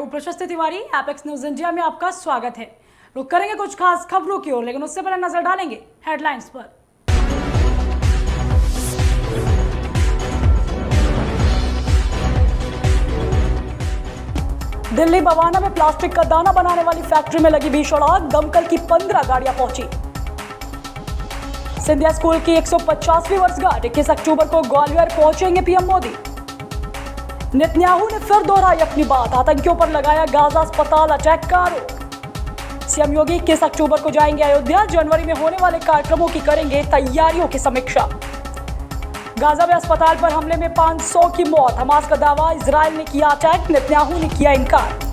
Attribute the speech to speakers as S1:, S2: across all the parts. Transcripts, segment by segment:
S1: हूं प्रशस्ति Tiwari. Apex news India में आपका स्वागत है। रुक करेंगे कुछ खास खबरों की ओर, लेकिन उससे पहले नजर डालेंगे हेडलाइंस पर। दिल्ली बवाना में प्लास्टिक का दाना बनाने वाली फैक्ट्री में लगी भीषण आग, दमकल की 15 गाड़ियां पहुंची। सिंधिया स्कूल की 150वीं वर्षगांठ 21 अक्टूबर को ग्वालियर पहुंचेंगे पीएम मोदी। नेतन्याहू ने फिर दोहराई अपनी बात, आतंकियों पर लगाया गाजा अस्पताल अटैक का आरोप। सीएम योगी 21 अक्टूबर को जाएंगे अयोध्या, जनवरी में होने वाले कार्यक्रमों की करेंगे तैयारियों की समीक्षा। गाजा में अस्पताल पर हमले में 500 की मौत, हमास का दावा, इजराइल ने किया अटैक, नेतन्याहू ने किया इनकार।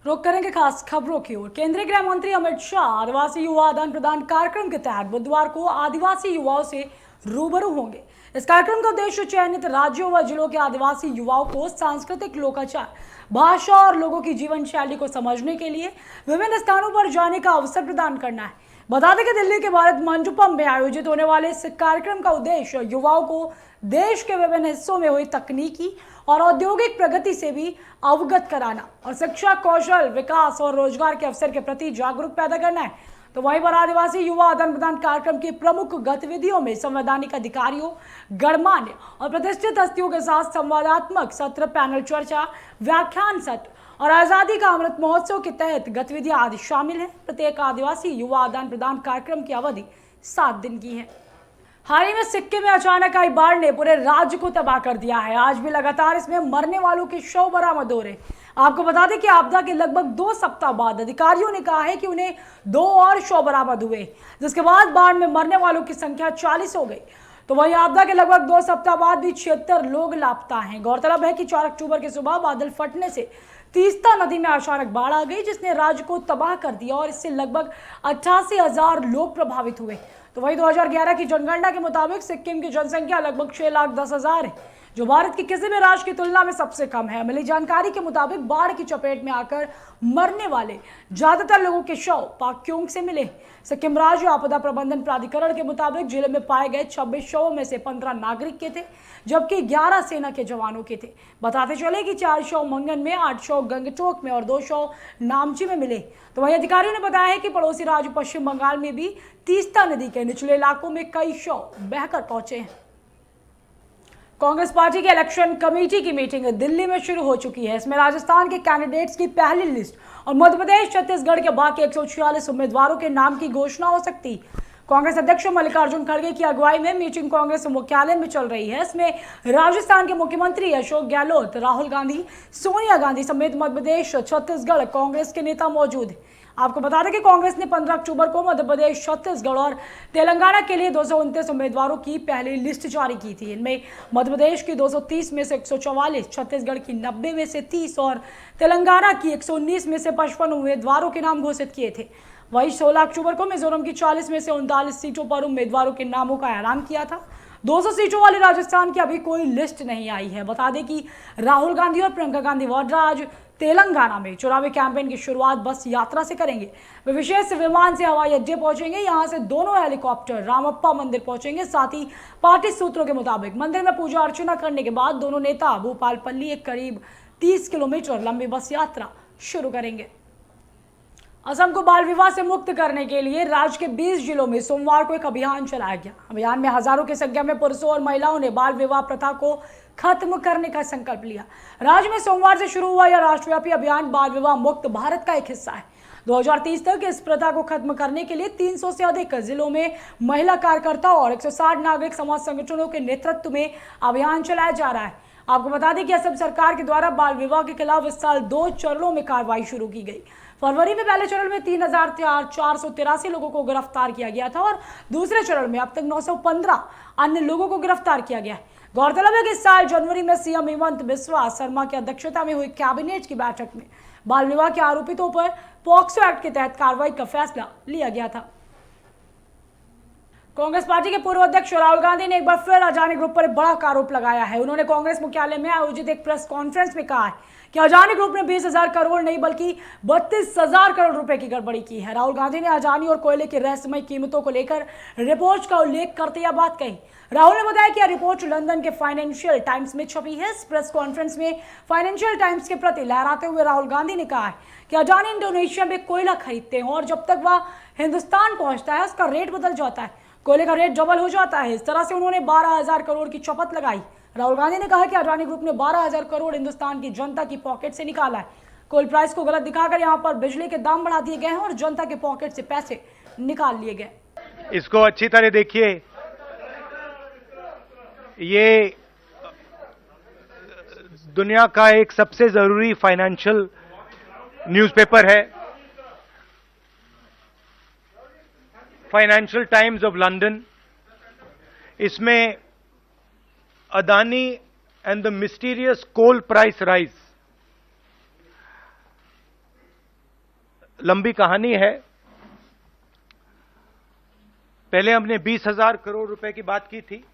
S1: रुक करेंगे खास खबरों की ओर। केंद्रीय गृह मंत्री अमित शाह आदिवासी युवा आदान प्रदान कार्यक्रम के तहत बुधवार को आदिवासी युवाओं से रूबरू होंगे। इस कार्यक्रम का उद्देश्य चयनित राज्यों व जिलों के आदिवासी युवाओं को सांस्कृतिक, लोकाचार, भाषा और लोगों की जीवन शैली को समझने के लिए विभिन्न स्थानों पर जाने का अवसर प्रदान करना है। बता दें कि दिल्ली के भारत मंडपम में आयोजित होने वाले इस कार्यक्रम का उद्देश्य युवाओं को देश के विभिन्न हिस्सों में हुई तकनीकी और औद्योगिक प्रगति से भी अवगत कराना और शिक्षा, कौशल विकास और रोजगार के अवसर के प्रति जागरूक पैदा करना है। तो वहीं पर आदिवासी युवा आदान प्रदान कार्यक्रम की प्रमुख गतिविधियों में संवैधानिक अधिकारियों, गणमान्य और प्रतिष्ठित हस्तियों के साथ संवादात्मक सत्र, पैनल चर्चा, व्याख्यान सत्र और आजादी का अमृत महोत्सव के तहत गतिविधियां आदि शामिल हैं। प्रत्येक आदिवासी युवा आदान प्रदान कार्यक्रम की अवधि 7 दिन की है। हाल ही में सिक्किम में अचानक आई बाढ़ ने पूरे राज्य को तबाह कर दिया है। आज भी लगातार इसमें मरने वालों के शव बरामद हो रहे। आपको बता दें कि आपदा के लगभग 2 सप्ताह बाद अधिकारियों ने कहा है कि उन्हें 2 और शव बरामद हुए, जिसके बाद बाढ़ में मरने वालों की संख्या 40 हो गई। तो वहीं आपदा के लगभग 2 सप्ताह बाद भी 76 लोग लापता हैं। गौरतलब है कि 4 अक्टूबर की सुबह बादल फटने से तीस्ता नदी में अचानक बाढ़ आ गई, जिसने राज्य को तबाह कर दिया और इससे लगभग 88,000 लोग प्रभावित हुए। तो वही 2011 की जनगणना के मुताबिक सिक्किम की जनसंख्या लगभग 6,10,000 है, जो भारत की किसी भी राज्य की तुलना में सबसे कम है। मिली जानकारी के मुताबिक बाढ़ की चपेट में आकर मरने वाले ज्यादातर लोगों के शव पाक्योंग से मिले। सिक्किम राज्य आपदा प्रबंधन प्राधिकरण के मुताबिक जिले में पाए गए 26 शवों में से 15 नागरिक के थे, जबकि 11 सेना के जवानों के थे। बताते चले कि 4 शव मंगन में, 8 शव गंगटोक में और 2 शव नामची में मिले। तो वही अधिकारियों ने बताया है कि पड़ोसी राज्य पश्चिम बंगाल में भी तीस्ता नदी के निचले इलाकों में कई शव बहकर पहुंचे हैं। कांग्रेस पार्टी की इलेक्शन कमेटी की मीटिंग दिल्ली में शुरू हो चुकी है। इसमें राजस्थान के कैंडिडेट्स की पहली लिस्ट और मध्य प्रदेश, छत्तीसगढ़ के बाकी 146 उम्मीदवारों के नाम की घोषणा हो सकती। कांग्रेस अध्यक्ष मल्लिकार्जुन खड़गे की अगुवाई में मीटिंग कांग्रेस मुख्यालय में चल रही है। इसमें राजस्थान के मुख्यमंत्री अशोक गहलोत, राहुल गांधी, सोनिया गांधी समेत मध्य प्रदेश, छत्तीसगढ़ कांग्रेस के नेता मौजूद हैं। आपको बता दें कि कांग्रेस ने 15 अक्टूबर को मध्य प्रदेश, छत्तीसगढ़ और तेलंगाना के लिए 229 उम्मीदवारों की पहली लिस्ट जारी की थी। इनमें मध्य प्रदेश की 230 में से 144, छत्तीसगढ़ की 90 में से 30 और तेलंगाना की 119 में से 55 उम्मीदवारों के नाम घोषित किए थे। वहीं 16 अक्टूबर को मिजोरम की 40 में से 39 सीटों पर उम्मीदवारों के नामों का ऐलान किया था। 200 सीटों वाली राजस्थान की अभी कोई लिस्ट नहीं आई है। बता दें कि राहुल गांधी और प्रियंका गांधी वाड्रा आज तेलंगाना में चुनावी कैंपेन की शुरुआत बस यात्रा से करेंगे। वे विशेष विमान से हवाई अड्डे पहुंचेंगे। यहां से दोनों हेलीकॉप्टर रामप्पा मंदिर पहुंचेंगे। साथ ही पार्टी सूत्रों के मुताबिक मंदिर में पूजा अर्चना करने के बाद दोनों नेता भोपालपल्ली एक करीब 30 किलोमीटर लंबी बस यात्रा शुरू करेंगे। असम को बाल विवाह से मुक्त करने के लिए राज्य के 20 जिलों में सोमवार को एक अभियान चलाया गया। अभियान में हजारों की संख्या में पुरुषों और महिलाओं ने बाल विवाह प्रथा को खत्म करने का संकल्प लिया। राज्य में सोमवार से शुरू हुआ यह राष्ट्रव्यापी अभियान बाल विवाह मुक्त भारत का एक हिस्सा है। 2030 तक इस प्रथा को खत्म करने के लिए 300 से अधिक जिलों में महिला कार्यकर्ताओं और 160 नागरिक समाज संगठनों के नेतृत्व में अभियान चलाया जा रहा है। आपको बता दें कि असम सरकार के द्वारा बाल विवाह के खिलाफ इस साल 2 चरणों में कार्रवाई शुरू की गई। फरवरी में पहले चरण में 3,483 लोगों को गिरफ्तार किया गया था और दूसरे चरण में अब तक 915 अन्य लोगों को गिरफ्तार किया गया है। गौरतलब है कि इस साल जनवरी में सीएम हेमंत बिस्वा शर्मा की अध्यक्षता में हुई कैबिनेट की बैठक में बाल विवाह के आरोपितों पर पॉक्सो एक्ट के तहत कार्रवाई का फैसला लिया गया था। कांग्रेस पार्टी के पूर्व अध्यक्ष राहुल गांधी ने एक बार फिर अडानी ग्रुप पर एक बड़ा आरोप लगाया है। उन्होंने कांग्रेस मुख्यालय में आयोजित एक प्रेस कॉन्फ्रेंस में कहा है कि अडानी ग्रुप ने 20,000 करोड़ नहीं बल्कि 32,000 करोड़ रुपए की गड़बड़ी की है। राहुल गांधी ने अडानी और कोयले की रहस्यमय कीमतों को लेकर रिपोर्ट का उल्लेख करते यह बात कही। राहुल ने बताया कि यह रिपोर्ट लंदन के फाइनेंशियल टाइम्स में छपी है। इस प्रेस कॉन्फ्रेंस में फाइनेंशियल टाइम्स के प्रति लहराते हुए राहुल गांधी ने कहा है कि अडानी इंडोनेशिया में कोयला खरीदते हैं और जब तक वह हिंदुस्तान पहुंचता है उसका रेट बदल जाता है, कोयले का रेट डबल हो जाता है। इस तरह से उन्होंने 12,000 करोड़ की शपथ लगाई। राहुल गांधी ने कहा कि अडानी ग्रुप ने 12,000 करोड़ हिंदुस्तान की जनता की पॉकेट से निकाला है। कोल प्राइस को गलत दिखाकर यहां पर बिजली के दाम बढ़ा दिए गए हैं और जनता के पॉकेट से पैसे निकाल लिए गए।
S2: इसको अच्छी तरह देखिए, ये दुनिया का एक सबसे जरूरी फाइनेंशियल न्यूज़पेपर है, फाइनेंशियल टाइम्स ऑफ लंदन। इसमें Adani and the mysterious coal price rise, लंबी कहानी है। पहले हमने 20,000 करोड़ रुपए की बात की थी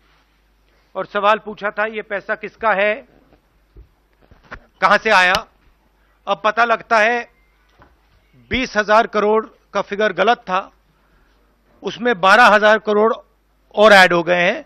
S2: और सवाल पूछा था ये पैसा किसका है, कहां से आया। अब पता लगता है 20,000 करोड़ का फिगर गलत था, उसमें 12,000 करोड़ और ऐड हो गए हैं,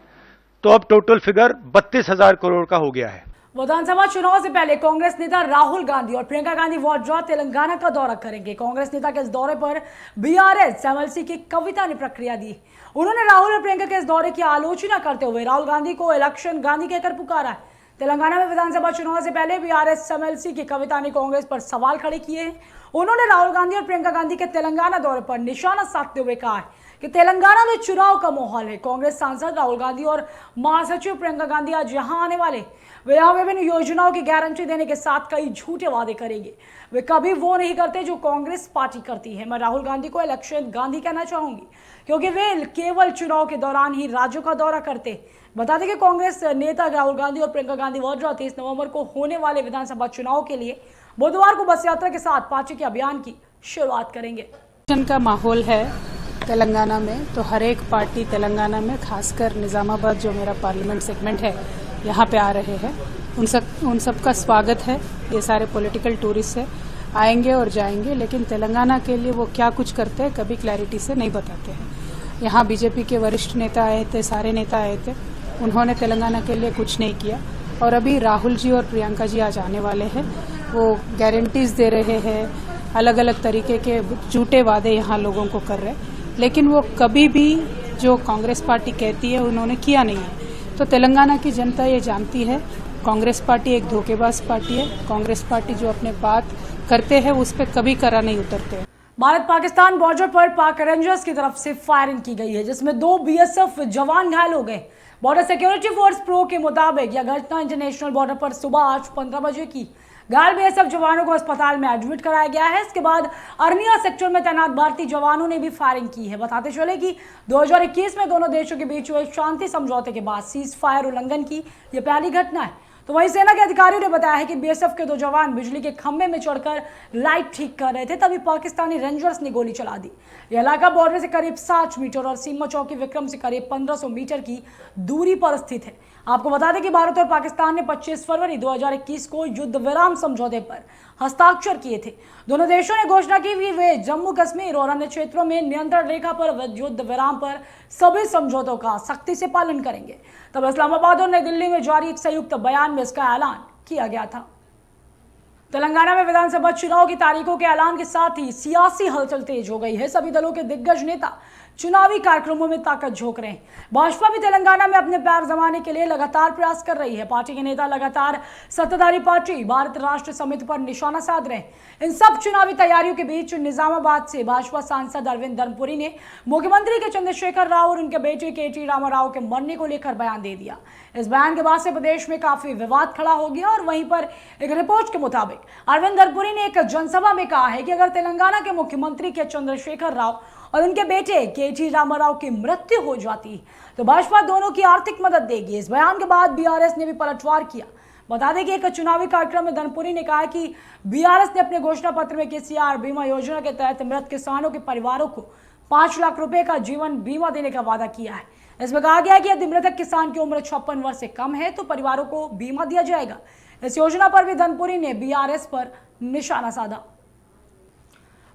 S2: तो अब टोटल फिगर 32,000 करोड़ का हो गया है।
S1: विधानसभा चुनाव से पहले कांग्रेस नेता राहुल गांधी और प्रियंका गांधी वाड्रा तेलंगाना का दौरा करेंगे। कांग्रेस नेता के इस दौरे पर बीआरएस एमएलसी की कविता ने प्रतिक्रिया दी। उन्होंने राहुल और प्रियंका के इस दौरे की आलोचना करते हुए राहुल गांधी को इलेक्शन गांधी कहकर पुकारा है। तेलंगाना में विधानसभा चुनाव से पहले बीआरएस एमएलसी की कविता ने कांग्रेस पर सवाल खड़े किए हैं। उन्होंने राहुल गांधी और प्रियंका गांधी के तेलंगाना दौरे पर निशाना साधते हुए कहा है कि तेलंगाना में चुनाव का माहौल है। कांग्रेस सांसद राहुल गांधी और महासचिव प्रियंका गांधी आज यहां आने वाले, वे यहाँ विभिन्न योजनाओं की गारंटी देने के साथ कई झूठे वादे करेंगे। वे कभी वो नहीं करते जो कांग्रेस पार्टी करती है। मैं राहुल गांधी को इलेक्शन गांधी कहना चाहूंगी क्योंकि वे केवल चुनाव के दौरान ही राज्यों का दौरा करते। बता दें कि कांग्रेस नेता राहुल गांधी और प्रियंका गांधी वाड्रा 23 नवंबर को होने वाले विधानसभा चुनाव के लिए बुधवार को बस यात्रा के साथ पार्टी के अभियान की शुरुआत करेंगे।
S3: इलेक्शन का माहौल है तेलंगाना में, तो हर एक पार्टी तेलंगाना में, खासकर निजामाबाद जो मेरा पार्लियामेंट सेगमेंट है, यहाँ पे आ रहे हैं। उन सब का स्वागत है। ये सारे पॉलिटिकल टूरिस्ट है, आएंगे और जाएंगे, लेकिन तेलंगाना के लिए वो क्या कुछ करते हैं कभी क्लैरिटी से नहीं बताते हैं। यहाँ बीजेपी के वरिष्ठ नेता आए थे, सारे नेता आए थे, उन्होंने तेलंगाना के लिए कुछ नहीं किया। और अभी राहुल जी और प्रियंका जी आज आने वाले हैं, वो गारंटीज दे रहे हैं, अलग अलग तरीके के झूठे वादे यहाँ लोगों को कर रहे हैं, लेकिन वो कभी भी जो कांग्रेस पार्टी कहती है उन्होंने किया नहीं है। तो तेलंगाना की जनता ये जानती है कांग्रेस पार्टी एक धोखेबाज पार्टी है। कांग्रेस पार्टी जो अपने बात करते हैं उस पर कभी करा नहीं उतरते।
S1: भारत पाकिस्तान बॉर्डर पर पाक रेंजर्स की तरफ से फायरिंग की गई है, जिसमें 2 बीएसएफ जवान घायल हो गए। बॉर्डर सिक्योरिटी फोर्स प्रो के मुताबिक यह घटना इंटरनेशनल बॉर्डर पर सुबह 8:15 बजे की। घायल बीएसएफ जवानों को अस्पताल में एडमिट कराया गया है। इसके बाद अर्निया सेक्टर में तैनात भारतीय जवानों ने भी फायरिंग की है। बताते चले कि 2021 में दोनों देशों के बीच हुए शांति समझौते के बाद सीज फायर उल्लंघन की यह पहली घटना है। तो वहीं सेना के अधिकारियों ने बताया है कि बीएसएफ के 2 जवान बिजली के खंभे में चढ़कर लाइट ठीक कर रहे थे, तभी पाकिस्तानी रेंजर्स ने गोली चला दी। यह इलाका बॉर्डर से करीब 60 मीटर और सीमा चौकी विक्रम से करीब 1500 मीटर की दूरी पर स्थित है। आपको बता दें कि भारत और पाकिस्तान ने 25 फरवरी 2021 को युद्ध विराम समझौते पर हस्ताक्षर किए थे। दोनों देशों ने घोषणा की कि वे जम्मू कश्मीर और अन्य क्षेत्रों में नियंत्रण रेखा पर युद्ध विराम पर सभी समझौतों का सख्ती से पालन करेंगे। तब इस्लामाबाद और नई दिल्ली में जारी एक संयुक्त बयान में इसका ऐलान किया गया था। तेलंगाना में विधानसभा चुनाव की तारीखों के ऐलान के साथ ही सियासी हलचल तेज हो गई है। सभी दलों के दिग्गज नेता चुनावी कार्यक्रमों में ताकत झोंक रहे हैं। भाजपा भी तेलंगाना में अपने पैर जमाने के लिए लगातार प्रयास कर रही है। पार्टी के नेता लगातार सत्ताधारी पार्टी भारत राष्ट्र समिति पर निशाना साध रहे हैं। इन सब चुनावी तैयारियों के बीच निजामाबाद से भाजपा सांसद अरविंद धर्मपुरी ने मुख्यमंत्री के चंद्रशेखर राव और उनके बेटे केटी रामाराव के मरने को लेकर बयान दे दिया। इस बयान के बाद से प्रदेश में काफी विवाद खड़ा हो गया और वहीं पर एक रिपोर्ट के मुताबिक अरविंद धर्मपुरी ने एक जनसभा में कहा है कि अगर तेलंगाना के मुख्यमंत्री के चंद्रशेखर राव और उनके बेटे केटी रामाराव की मृत्यु हो जाती तो भाजपा दोनों की आर्थिक मदद देगी। इस बयान के बाद बीआरएस ने भी पलटवार किया। बता दें कि एक चुनावी कार्यक्रम में धर्मपुरी ने कहा कि बीआरएस ने अपने घोषणा पत्र में केसीआर बीमा योजना के तहत मृत किसानों के परिवारों को 5 लाख रुपए का जीवन बीमा देने का वादा किया है। इसमें कहा गया है कि यदि मृतक किसान की उम्र 56 वर्ष से कम है तो परिवारों को बीमा दिया जाएगा। इस योजना पर भी धनपुरी ने बीआरएस पर निशाना साधा।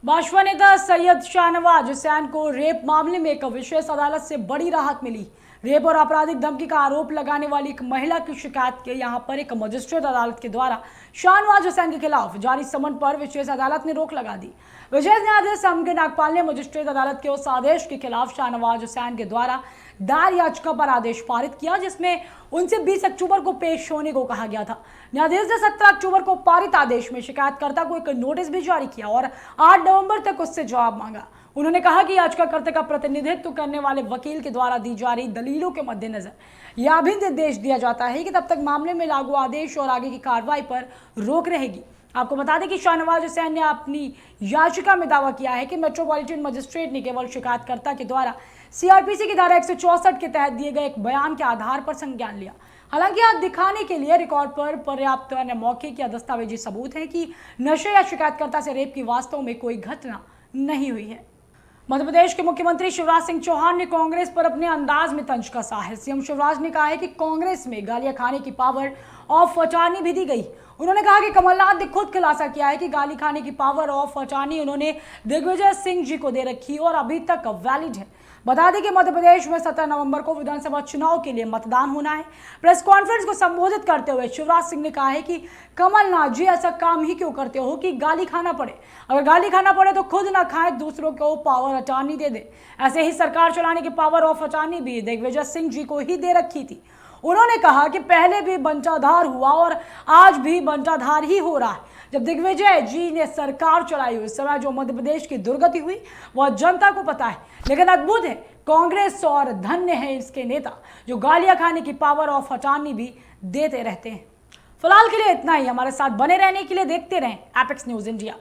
S1: भाजपा नेता सैयद शाहनवाज हुसैन को रेप मामले में एक विशेष अदालत से बड़ी राहत मिली। रेप और आपराधिक धमकी का आरोप लगाने वाली एक महिला की शिकायत के यहां पर एक मजिस्ट्रेट अदालत के द्वारा शाहनवाज हुसैन के खिलाफ जारी समन पर विशेष अदालत ने रोक लगा दी। विशेष न्यायाधीश एम.के. नागपाल ने मजिस्ट्रेट अदालत के उस आदेश के खिलाफ शाहनवाज हुसैन के द्वारा दायर याचिका पर आदेश पारित किया, जिसमें उनसे 20 अक्टूबर को पेश होने को कहा गया था। न्यायाधीश ने 17 अक्टूबर को पारित आदेश में शिकायतकर्ता को एक नोटिस भी जारी किया और 8 नवंबर तक उससे जवाब मांगा। उन्होंने कहा कि याचिकाकर्ता का प्रतिनिधित्व करने वाले वकील के द्वारा दी जा रही दलीलों के मद्देनजर यह भी निर्देश दिया जाता है कि तब तक मामले में लागू आदेश और आगे की कार्रवाई पर रोक रहेगी। आपको बता दें कि शाहनवाज हुसैन ने अपनी याचिका में दावा किया है कि मेट्रोपॉलिटन मजिस्ट्रेट ने केवल शिकायतकर्ता के द्वारा सीआरपीसी की धारा 164 के तहत दिए गए एक बयान के आधार पर संज्ञान लिया। हालांकि यह दिखाने के लिए रिकॉर्ड पर पर्याप्त अन्य मौखिक या दस्तावेजी सबूत है कि नशे या शिकायतकर्ता से रेप की वास्तव में कोई घटना नहीं हुई है। मध्य प्रदेश के मुख्यमंत्री शिवराज सिंह चौहान ने कांग्रेस पर अपने अंदाज में तंज कसा है। सीएम शिवराज ने कहा है कि कांग्रेस में गालियां खाने की पावर ऑफ अटॉर्नी भी दी गई। उन्होंने कहा कि कमलनाथ ने खुद खुलासा किया है कि गाली खाने की पावर ऑफ अटॉर्नी उन्होंने दिग्विजय सिंह जी को दे रखी और अभी तक वैलिड है। बता दें कि मध्य प्रदेश में 17 नवंबर को विधानसभा चुनाव के लिए मतदान होना है। प्रेस कॉन्फ्रेंस को संबोधित करते हुए शिवराज सिंह ने कहा है कि कमलनाथ जी ऐसा काम ही क्यों करते हो कि गाली खाना पड़े। अगर गाली खाना पड़े तो खुद ना खाए, दूसरों को पावर अटॉर्नी दे दे। ऐसे ही सरकार चलाने की पावर ऑफ अटॉर्नी भी दिग्विजय सिंह जी को ही दे रखी थी। उन्होंने कहा कि पहले भी बंटाधार हुआ और आज भी बंटाधार ही हो रहा है। जब दिग्विजय जी ने सरकार चलाई उस समय जो मध्य प्रदेश की दुर्गति हुई वह जनता को पता है। लेकिन अद्भुत है, कांग्रेस और धन्य है इसके नेता जो गालियां खाने की पावर ऑफ अटॉर्नी भी देते रहते हैं। फिलहाल के लिए इतना ही। हमारे साथ बने रहने के लिए देखते रहें एपेक्स न्यूज इंडिया।